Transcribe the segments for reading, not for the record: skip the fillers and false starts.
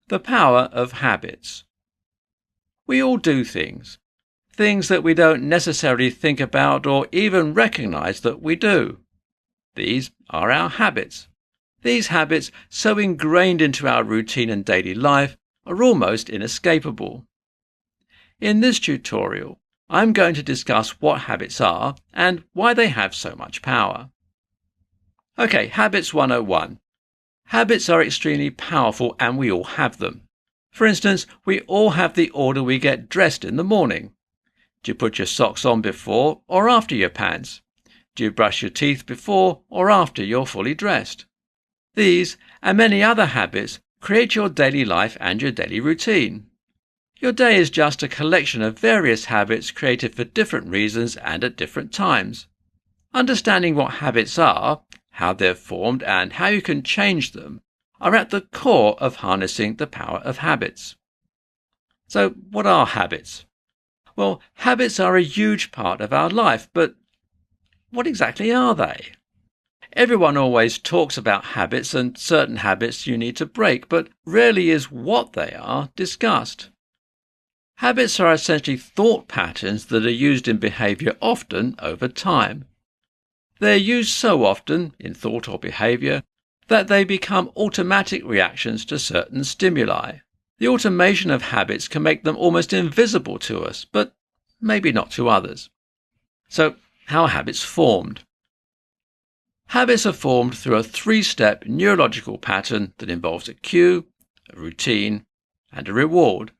The power of habits. We all do things that we don't necessarily think about or even recognize that we do. These are our habits. These habits, so ingrained into our routine and daily life, are almost inescapable. In this tutorial, I'm going to discuss what habits are and why they have so much power. Okay, Habits 101. Habits are extremely powerful and we all have them. For instance, we all have the order we get dressed in the morning. Do you put your socks on before or after your pants? Do you brush your teeth before or after you're fully dressed? These and many other habits create your daily life and your daily routine. Your day is just a collection of various habits created for different reasons and at different times. Understanding what habits are, how they're formed and how you can change them are at the core of harnessing the power of habits. So what are habits? Well, habits are a huge part of our life, but what exactly are they? Everyone always talks about habits and certain habits you need to break, but rarely is what they are discussed. Habits are essentially thought patterns that are used in behavior often over time. They're used so often in thought or behavior that they become automatic reactions to certain stimuli. The automation of habits can make them almost invisible to us, but maybe not to others. So, how are habits formed? Habits are formed through a three-step neurological pattern that involves a cue, a routine, and a reward.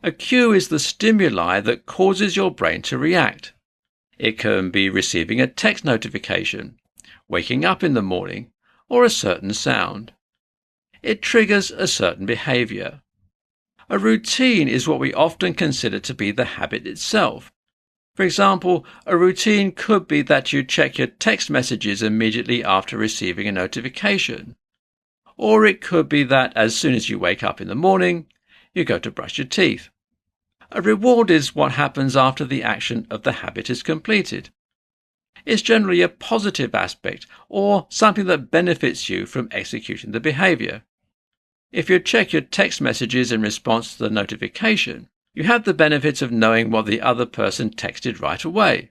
A cue is the stimuli that causes your brain to react. It can be receiving a text notification, waking up in the morning, or a certain sound. It triggers a certain behavior. A routine is what we often consider to be the habit itself. For example, a routine could be that you check your text messages immediately after receiving a notification. Or it could be that as soon as you wake up in the morning, you go to brush your teeth. A reward is what happens after the action of the habit is completed. It's generally a positive aspect or something that benefits you from executing the behavior. If you check your text messages in response to the notification, you have the benefit of knowing what the other person texted right away.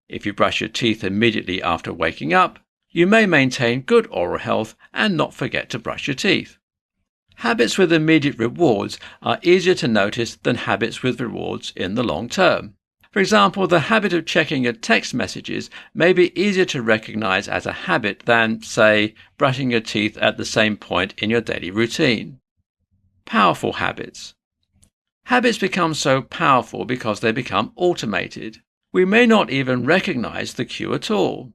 If you brush your teeth immediately after waking up, you may maintain good oral health and not forget to brush your teeth. Habits with immediate rewards are easier to notice than habits with rewards in the long term. For example, the habit of checking your text messages may be easier to recognize as a habit than, say, brushing your teeth at the same point in your daily routine. Powerful habits. Habits become so powerful because they become automated. We may not even recognize the cue at all.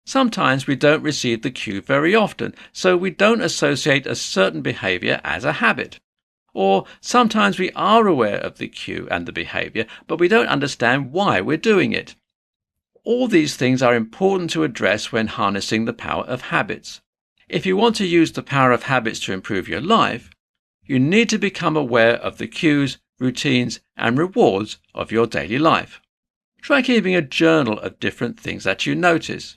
Sometimes we don't receive the cue very often, so we don't associate a certain behavior as a habit. Or sometimes we are aware of the cue and the behavior, but we don't understand why we're doing it. All these things are important to address when harnessing the power of habits. If you want to use the power of habits to improve your life, you need to become aware of the cues, routines, and rewards of your daily life. Try keeping a journal of different things that you notice.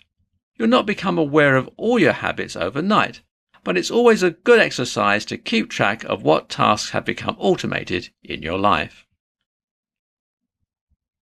You'll not become aware of all your habits overnight, but it's always a good exercise to keep track of what tasks have become automated in your life.